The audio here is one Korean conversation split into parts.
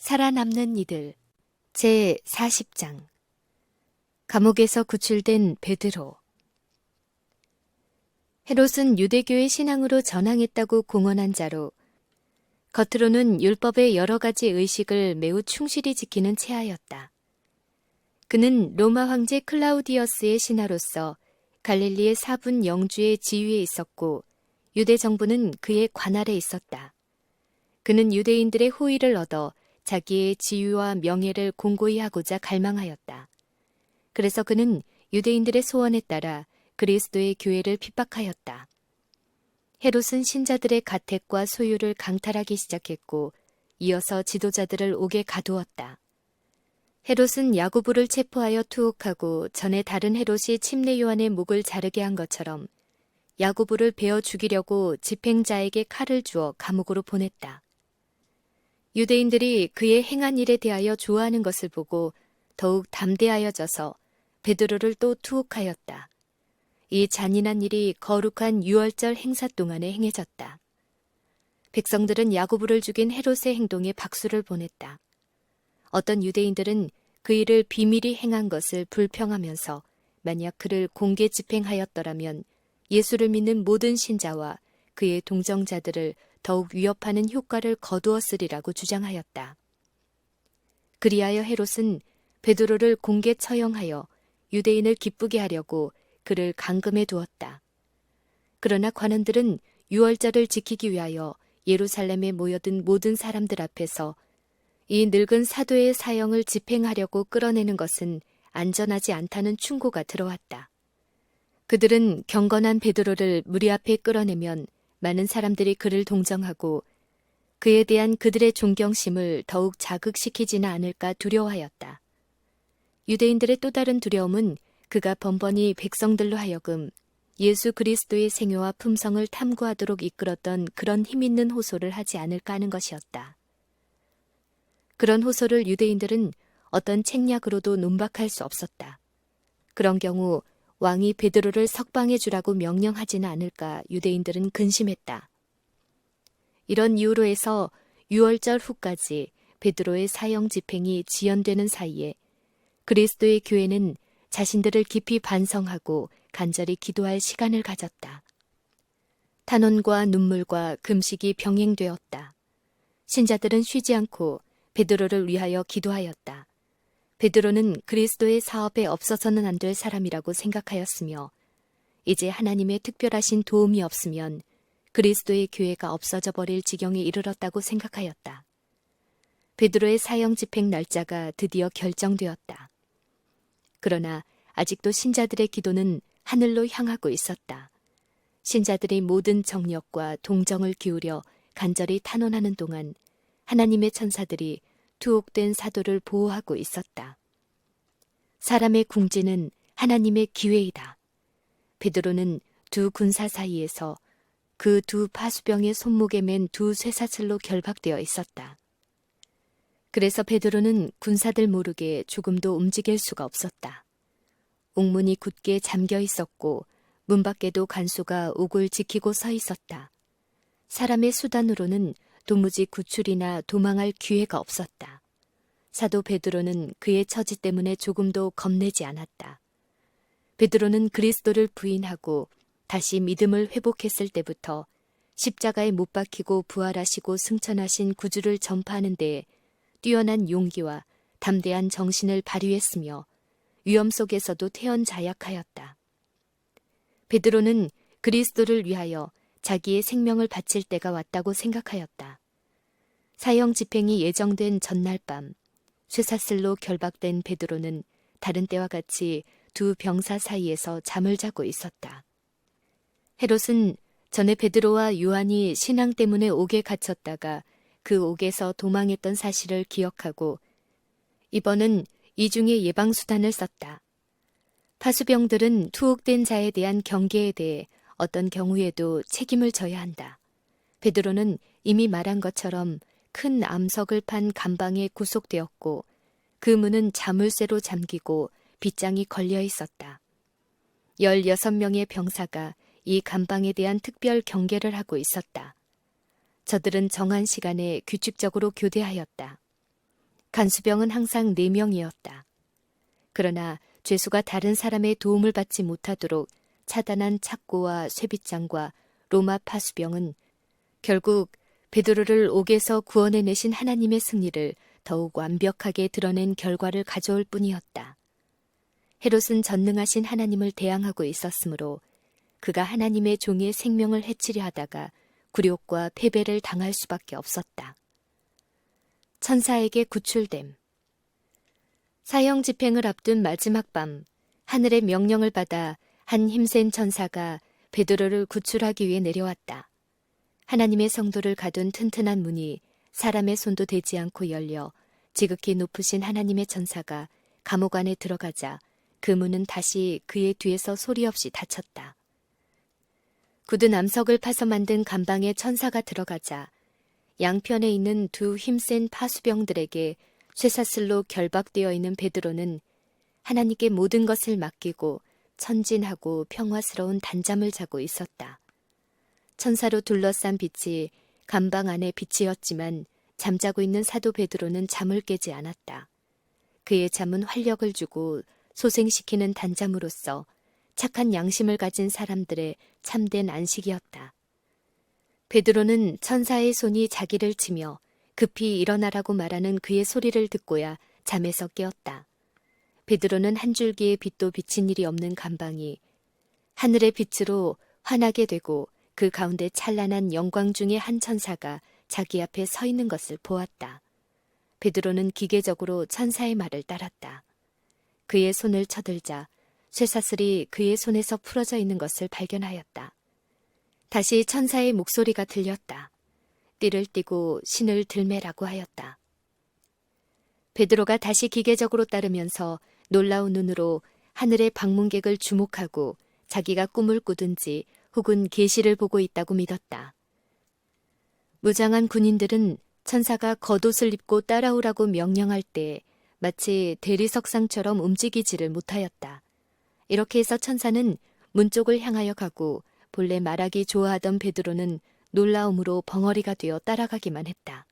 살아남는 이들 제 40장 감옥에서 구출된 베드로. 헤롯은 유대교의 신앙으로 전향했다고 공언한 자로 겉으로는 율법의 여러 가지 의식을 매우 충실히 지키는 체하였다. 그는 로마 황제 클라우디어스의 신하로서 갈릴리의 사분 영주의 지위에 있었고 유대 정부는 그의 관 아래 있었다. 그는 유대인들의 호의를 얻어 자기의 지위와 명예를 공고히 하고자 갈망하였다. 그래서 그는 유대인들의 소원에 따라 그리스도의 교회를 핍박하였다. 헤롯은 신자들의 가택과 소유를 강탈하기 시작했고 이어서 지도자들을 옥에 가두었다. 헤롯은 야고보를 체포하여 투옥하고 전에 다른 헤롯이 침례 요한의 목을 자르게 한 것처럼 야고보를 베어 죽이려고 집행자에게 칼을 주어 감옥으로 보냈다. 유대인들이 그의 행한 일에 대하여 좋아하는 것을 보고 더욱 담대하여져서 베드로를 또 투옥하였다. 이 잔인한 일이 거룩한 유월절 행사 동안에 행해졌다. 백성들은 야고보를 죽인 헤롯의 행동에 박수를 보냈다. 어떤 유대인들은 그 일을 비밀히 행한 것을 불평하면서 만약 그를 공개 집행하였더라면 예수를 믿는 모든 신자와 그의 동정자들을 더욱 위협하는 효과를 거두었으리라고 주장하였다. 그리하여 헤롯은 베드로를 공개 처형하여 유대인을 기쁘게 하려고 그를 감금해 두었다. 그러나 관원들은 유월절을 지키기 위하여 예루살렘에 모여든 모든 사람들 앞에서 이 늙은 사도의 사형을 집행하려고 끌어내는 것은 안전하지 않다는 충고가 들어왔다. 그들은 경건한 베드로를 무리 앞에 끌어내면 많은 사람들이 그를 동정하고 그에 대한 그들의 존경심을 더욱 자극시키지는 않을까 두려워하였다. 유대인들의 또 다른 두려움은 그가 번번이 백성들로 하여금 예수 그리스도의 생애와 품성을 탐구하도록 이끌었던 그런 힘있는 호소를 하지 않을까 하는 것이었다. 그런 호소를 유대인들은 어떤 책략으로도 논박할 수 없었다. 그런 경우 왕이 베드로를 석방해 주라고 명령하지는 않을까 유대인들은 근심했다. 이런 이유로 해서 유월절 후까지 베드로의 사형 집행이 지연되는 사이에 그리스도의 교회는 자신들을 깊이 반성하고 간절히 기도할 시간을 가졌다. 탄원과 눈물과 금식이 병행되었다. 신자들은 쉬지 않고 베드로를 위하여 기도하였다. 베드로는 그리스도의 사업에 없어서는 안 될 사람이라고 생각하였으며 이제 하나님의 특별하신 도움이 없으면 그리스도의 교회가 없어져 버릴 지경에 이르렀다고 생각하였다. 베드로의 사형 집행 날짜가 드디어 결정되었다. 그러나 아직도 신자들의 기도는 하늘로 향하고 있었다. 신자들이 모든 정력과 동정을 기울여 간절히 탄원하는 동안 하나님의 천사들이 투옥된 사도를 보호하고 있었다. 사람의 궁지는 하나님의 기회이다. 베드로는 두 군사 사이에서 그 두 파수병의 손목에 맨 두 쇠사슬로 결박되어 있었다. 그래서 베드로는 군사들 모르게 조금도 움직일 수가 없었다. 옥문이 굳게 잠겨 있었고 문 밖에도 간수가 옥을 지키고 서 있었다. 사람의 수단으로는 도무지 구출이나 도망할 기회가 없었다. 사도 베드로는 그의 처지 때문에 조금도 겁내지 않았다. 베드로는 그리스도를 부인하고 다시 믿음을 회복했을 때부터 십자가에 못 박히고 부활하시고 승천하신 구주를 전파하는 데에 뛰어난 용기와 담대한 정신을 발휘했으며 위험 속에서도 태연자약하였다. 베드로는 그리스도를 위하여 자기의 생명을 바칠 때가 왔다고 생각하였다. 사형 집행이 예정된 전날 밤 쇠사슬로 결박된 베드로는 다른 때와 같이 두 병사 사이에서 잠을 자고 있었다. 헤롯은 전에 베드로와 요한이 신앙 때문에 옥에 갇혔다가 그 옥에서 도망했던 사실을 기억하고 이번은 이중의 예방수단을 썼다. 파수병들은 투옥된 자에 대한 경계에 대해 어떤 경우에도 책임을 져야 한다. 베드로는 이미 말한 것처럼 큰 암석을 판 감방에 구속되었고 그 문은 자물쇠로 잠기고 빗장이 걸려 있었다. 16명의 병사가 이 감방에 대한 특별 경계를 하고 있었다. 저들은 정한 시간에 규칙적으로 교대하였다. 간수병은 항상 4명이었다. 그러나 죄수가 다른 사람의 도움을 받지 못하도록 차단한 착고와 쇠빗장과 로마 파수병은 결국 베드로를 옥에서 구원해내신 하나님의 승리를 더욱 완벽하게 드러낸 결과를 가져올 뿐이었다. 헤롯은 전능하신 하나님을 대항하고 있었으므로 그가 하나님의 종의 생명을 해치려 하다가 굴욕과 패배를 당할 수밖에 없었다. 천사에게 구출됨. 사형 집행을 앞둔 마지막 밤, 하늘의 명령을 받아 한 힘센 천사가 베드로를 구출하기 위해 내려왔다. 하나님의 성도를 가둔 튼튼한 문이 사람의 손도 대지 않고 열려 지극히 높으신 하나님의 천사가 감옥 안에 들어가자 그 문은 다시 그의 뒤에서 소리 없이 닫혔다. 굳은 암석을 파서 만든 감방에 천사가 들어가자 양편에 있는 두 힘센 파수병들에게 쇠사슬로 결박되어 있는 베드로는 하나님께 모든 것을 맡기고 천진하고 평화스러운 단잠을 자고 있었다. 천사로 둘러싼 빛이 감방 안에 빛이었지만 잠자고 있는 사도 베드로는 잠을 깨지 않았다. 그의 잠은 활력을 주고 소생시키는 단잠으로써 착한 양심을 가진 사람들의 참된 안식이었다. 베드로는 천사의 손이 자기를 치며 급히 일어나라고 말하는 그의 소리를 듣고야 잠에서 깨었다. 베드로는 한 줄기의 빛도 비친 일이 없는 감방이 하늘의 빛으로 환하게 되고 그 가운데 찬란한 영광 중의 한 천사가 자기 앞에 서 있는 것을 보았다. 베드로는 기계적으로 천사의 말을 따랐다. 그의 손을 쳐들자 쇠사슬이 그의 손에서 풀어져 있는 것을 발견하였다. 다시 천사의 목소리가 들렸다. 띠를 띠고 신을 들매라고 하였다. 베드로가 다시 기계적으로 따르면서 놀라운 눈으로 하늘의 방문객을 주목하고 자기가 꿈을 꾸든지 혹은 계시를 보고 있다고 믿었다. 무장한 군인들은 천사가 겉옷을 입고 따라오라고 명령할 때 마치 대리석상처럼 움직이지를 못하였다. 이렇게 해서 천사는 문 쪽을 향하여 가고 본래 말하기 좋아하던 베드로는 놀라움으로 벙어리가 되어 따라가기만 했다.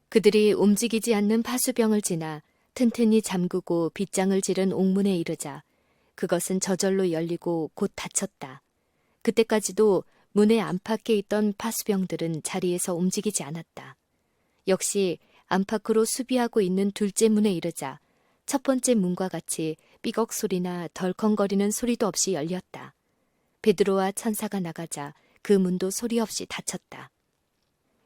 그들이 움직이지 않는 파수병을 지나 튼튼히 잠그고 빗장을 지른 옥문에 이르자 그것은 저절로 열리고 곧 닫혔다. 그때까지도 문의 안팎에 있던 파수병들은 자리에서 움직이지 않았다. 역시 안팎으로 수비하고 있는 둘째 문에 이르자 첫 번째 문과 같이 삐걱 소리나 덜컹거리는 소리도 없이 열렸다. 베드로와 천사가 나가자 그 문도 소리 없이 닫혔다.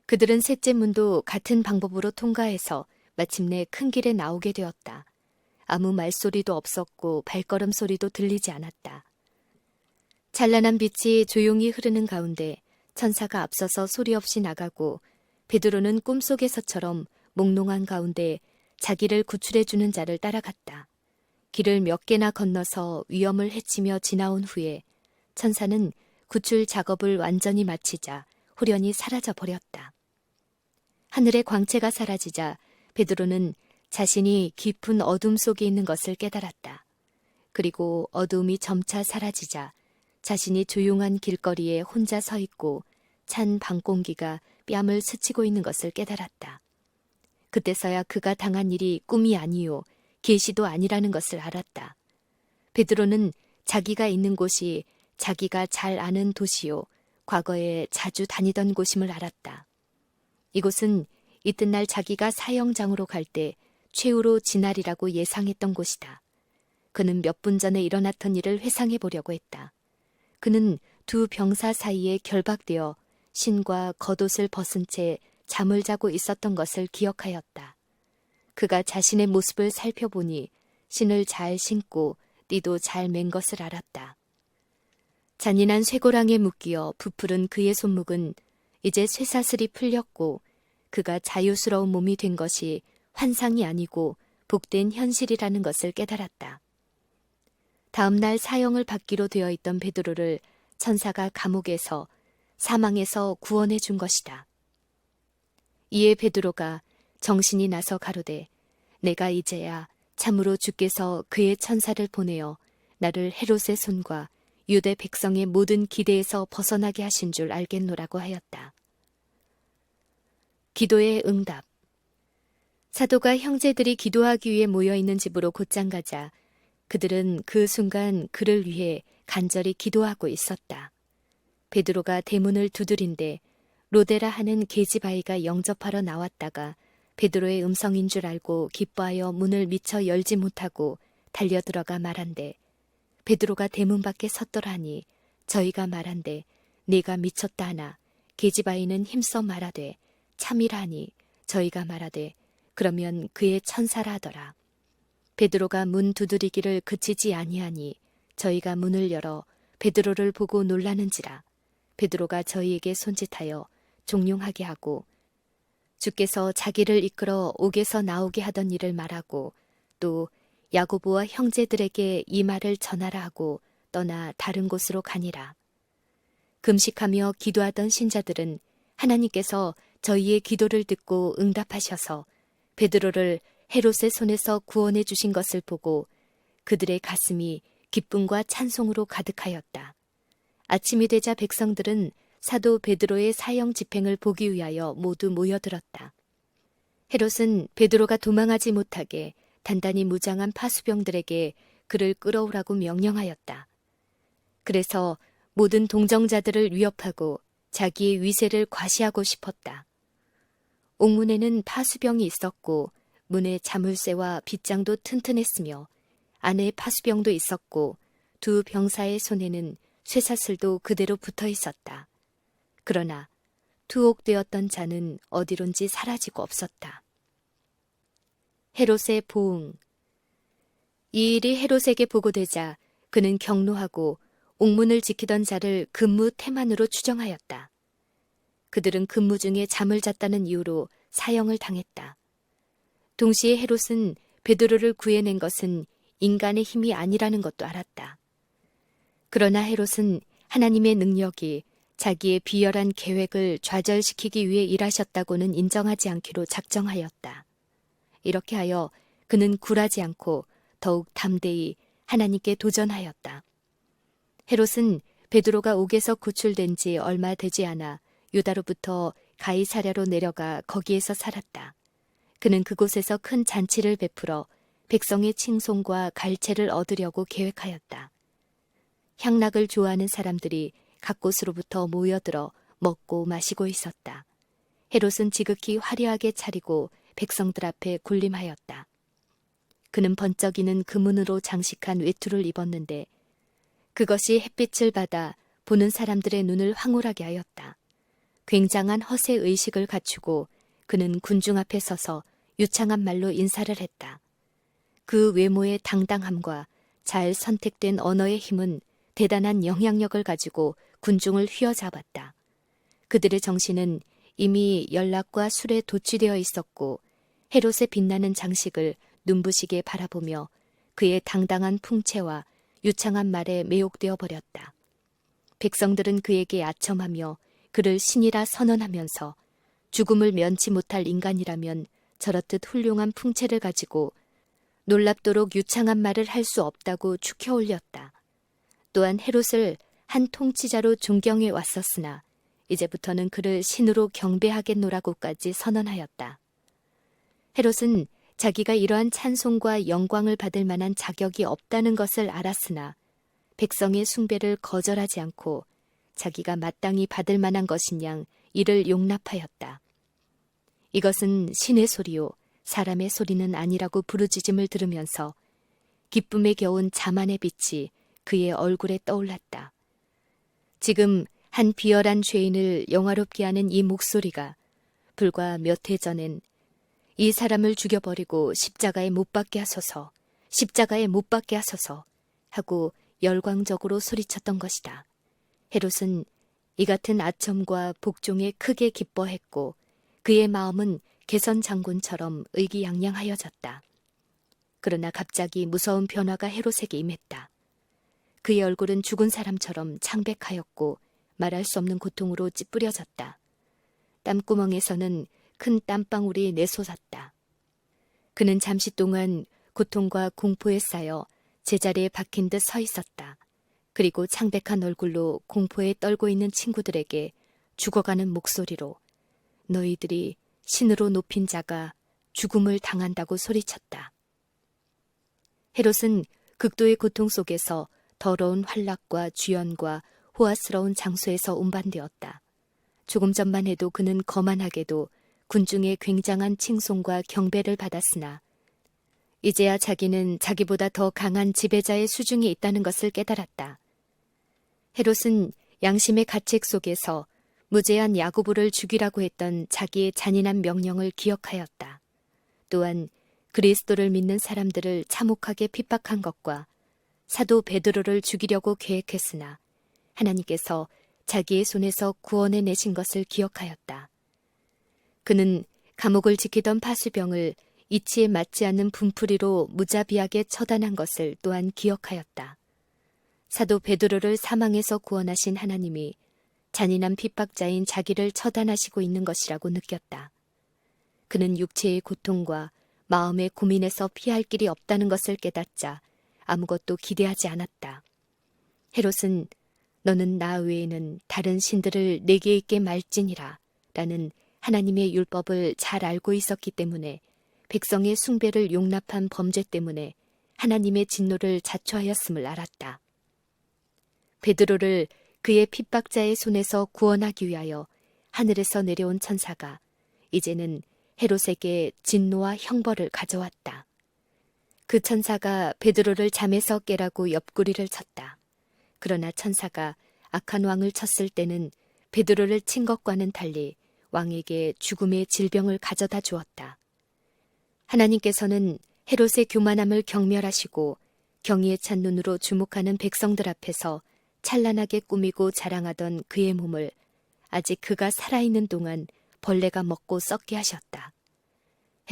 그들은 셋째 문도 같은 방법으로 통과해서 마침내 큰 길에 나오게 되었다. 아무 말소리도 없었고 발걸음 소리도 들리지 않았다. 찬란한 빛이 조용히 흐르는 가운데 천사가 앞서서 소리 없이 나가고 베드로는 꿈속에서처럼 몽롱한 가운데 자기를 구출해주는 자를 따라갔다. 길을 몇 개나 건너서 위험을 헤치며 지나온 후에 천사는 구출 작업을 완전히 마치자 호련히 사라져 버렸다. 하늘의 광채가 사라지자 베드로는 자신이 깊은 어둠 속에 있는 것을 깨달았다. 그리고 어둠이 점차 사라지자 자신이 조용한 길거리에 혼자 서 있고 찬 밤공기가 뺨을 스치고 있는 것을 깨달았다. 그때서야 그가 당한 일이 꿈이 아니요 계시도 아니라는 것을 알았다. 베드로는 자기가 있는 곳이 자기가 잘 아는 도시요 과거에 자주 다니던 곳임을 알았다. 이곳은 이튿날 자기가 사형장으로 갈 때 최후로 지날이라고 예상했던 곳이다. 그는 몇 분 전에 일어났던 일을 회상해 보려고 했다. 그는 두 병사 사이에 결박되어 신과 겉옷을 벗은 채 잠을 자고 있었던 것을 기억하였다. 그가 자신의 모습을 살펴보니 신을 잘 신고 띠도 잘 맨 것을 알았다. 잔인한 쇠고랑에 묶여 부풀은 그의 손목은 이제 쇠사슬이 풀렸고 그가 자유스러운 몸이 된 것이 환상이 아니고 복된 현실이라는 것을 깨달았다. 다음 날 사형을 받기로 되어 있던 베드로를 천사가 감옥에서 사망에서 구원해 준 것이다. 이에 베드로가 정신이 나서 가로되 내가 이제야 참으로 주께서 그의 천사를 보내어 나를 헤롯의 손과 유대 백성의 모든 기대에서 벗어나게 하신 줄 알겠노라고 하였다. 기도의 응답. 사도가 형제들이 기도하기 위해 모여있는 집으로 곧장 가자 그들은 그 순간 그를 위해 간절히 기도하고 있었다. 베드로가 대문을 두드린데 로데라 하는 계집아이가 영접하러 나왔다가 베드로의 음성인 줄 알고 기뻐하여 문을 미처 열지 못하고 달려들어가 말한대 베드로가 대문 밖에 섰더라니 저희가 말한대 네가 미쳤다 하나 계집아이는 힘써 말하되 참이라니 저희가 말하되 그러면 그의 천사라 하더라. 베드로가 문 두드리기를 그치지 아니하니 저희가 문을 열어 베드로를 보고 놀라는지라. 베드로가 저희에게 손짓하여 종용하게 하고 주께서 자기를 이끌어 옥에서 나오게 하던 일을 말하고 또 야고보와 형제들에게 이 말을 전하라 하고 떠나 다른 곳으로 가니라. 금식하며 기도하던 신자들은 하나님께서 저희의 기도를 듣고 응답하셔서 베드로를 헤롯의 손에서 구원해 주신 것을 보고 그들의 가슴이 기쁨과 찬송으로 가득하였다. 아침이 되자 백성들은 사도 베드로의 사형 집행을 보기 위하여 모두 모여들었다. 헤롯은 베드로가 도망하지 못하게 단단히 무장한 파수병들에게 그를 끌어오라고 명령하였다. 그래서 모든 동정자들을 위협하고 자기의 위세를 과시하고 싶었다. 옥문에는 파수병이 있었고 문에 자물쇠와 빗장도 튼튼했으며 안에 파수병도 있었고 두 병사의 손에는 쇠사슬도 그대로 붙어 있었다. 그러나 투옥되었던 자는 어디론지 사라지고 없었다. 헤롯의 보응. 이 일이 헤롯에게 보고되자 그는 격노하고 옥문을 지키던 자를 근무 태만으로 추정하였다. 그들은 근무 중에 잠을 잤다는 이유로 사형을 당했다. 동시에 헤롯은 베드로를 구해낸 것은 인간의 힘이 아니라는 것도 알았다. 그러나 헤롯은 하나님의 능력이 자기의 비열한 계획을 좌절시키기 위해 일하셨다고는 인정하지 않기로 작정하였다. 이렇게 하여 그는 굴하지 않고 더욱 담대히 하나님께 도전하였다. 헤롯은 베드로가 옥에서 구출된 지 얼마 되지 않아 유다로부터 가이사랴로 내려가 거기에서 살았다. 그는 그곳에서 큰 잔치를 베풀어 백성의 칭송과 갈채를 얻으려고 계획하였다. 향락을 좋아하는 사람들이 각 곳으로부터 모여들어 먹고 마시고 있었다. 헤롯은 지극히 화려하게 차리고 백성들 앞에 군림하였다. 그는 번쩍이는 금은으로 장식한 외투를 입었는데 그것이 햇빛을 받아 보는 사람들의 눈을 황홀하게 하였다. 굉장한 허세 의식을 갖추고 그는 군중 앞에 서서 유창한 말로 인사를 했다. 그 외모의 당당함과 잘 선택된 언어의 힘은 대단한 영향력을 가지고 군중을 휘어잡았다. 그들의 정신은 이미 연락과 술에 도취되어 있었고 헤롯의 빛나는 장식을 눈부시게 바라보며 그의 당당한 풍채와 유창한 말에 매혹되어 버렸다. 백성들은 그에게 아첨하며 그를 신이라 선언하면서 죽음을 면치 못할 인간이라면 저렇듯 훌륭한 풍채를 가지고 놀랍도록 유창한 말을 할 수 없다고 축혀 올렸다. 또한 헤롯을 한 통치자로 존경해 왔었으나 이제부터는 그를 신으로 경배하겠노라고까지 선언하였다. 헤롯은 자기가 이러한 찬송과 영광을 받을 만한 자격이 없다는 것을 알았으나 백성의 숭배를 거절하지 않고 자기가 마땅히 받을 만한 것인 양 이를 용납하였다. 이것은 신의 소리요 사람의 소리는 아니라고 부르짖음을 들으면서 기쁨에 겨운 자만의 빛이 그의 얼굴에 떠올랐다. 지금 한 비열한 죄인을 영화롭게 하는 이 목소리가 불과 몇 해 전엔 이 사람을 죽여버리고 십자가에 못 박게 하소서, 십자가에 못 박게 하소서 하고 열광적으로 소리쳤던 것이다. 헤롯은 이 같은 아첨과 복종에 크게 기뻐했고 그의 마음은 개선 장군처럼 의기양양하여졌다. 그러나 갑자기 무서운 변화가 헤롯에게 임했다. 그의 얼굴은 죽은 사람처럼 창백하였고 말할 수 없는 고통으로 찌푸려졌다. 땀구멍에서는 큰 땀방울이 내솟았다. 그는 잠시 동안 고통과 공포에 쌓여 제자리에 박힌 듯 서 있었다. 그리고 창백한 얼굴로 공포에 떨고 있는 친구들에게 죽어가는 목소리로 너희들이 신으로 높인 자가 죽음을 당한다고 소리쳤다. 헤롯은 극도의 고통 속에서 더러운 환락과 쥐연과 호화스러운 장소에서 운반되었다. 조금 전만 해도 그는 거만하게도 군중의 굉장한 칭송과 경배를 받았으나 이제야 자기는 자기보다 더 강한 지배자의 수중에 있다는 것을 깨달았다. 헤롯은 양심의 가책 속에서 무죄한 야고보를 죽이라고 했던 자기의 잔인한 명령을 기억하였다. 또한 그리스도를 믿는 사람들을 참혹하게 핍박한 것과 사도 베드로를 죽이려고 계획했으나 하나님께서 자기의 손에서 구원해 내신 것을 기억하였다. 그는 감옥을 지키던 파수병을 이치에 맞지 않는 분풀이로 무자비하게 처단한 것을 또한 기억하였다. 사도 베드로를 사망에서 구원하신 하나님이 잔인한 핍박자인 자기를 처단하시고 있는 것이라고 느꼈다. 그는 육체의 고통과 마음의 고민에서 피할 길이 없다는 것을 깨닫자 아무것도 기대하지 않았다. 헤롯은 너는 나 외에는 다른 신들을 내게 있게 말지니라 라는 하나님의 율법을 잘 알고 있었기 때문에 백성의 숭배를 용납한 범죄 때문에 하나님의 진노를 자초하였음을 알았다. 베드로를 그의 핍박자의 손에서 구원하기 위하여 하늘에서 내려온 천사가 이제는 헤롯에게 진노와 형벌을 가져왔다. 그 천사가 베드로를 잠에서 깨라고 옆구리를 쳤다. 그러나 천사가 악한 왕을 쳤을 때는 베드로를 친 것과는 달리 왕에게 죽음의 질병을 가져다 주었다. 하나님께서는 헤롯의 교만함을 경멸하시고 경의에 찬 눈으로 주목하는 백성들 앞에서 찬란하게 꾸미고 자랑하던 그의 몸을 아직 그가 살아있는 동안 벌레가 먹고 썩게 하셨다.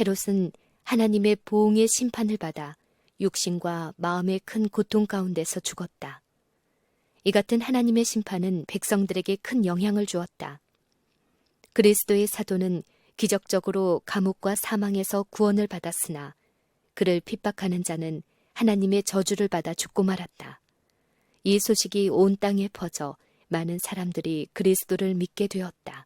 헤롯은 하나님의 보응의 심판을 받아 육신과 마음의 큰 고통 가운데서 죽었다. 이 같은 하나님의 심판은 백성들에게 큰 영향을 주었다. 그리스도의 사도는 기적적으로 감옥과 사망에서 구원을 받았으나 그를 핍박하는 자는 하나님의 저주를 받아 죽고 말았다. 이 소식이 온 땅에 퍼져 많은 사람들이 그리스도를 믿게 되었다.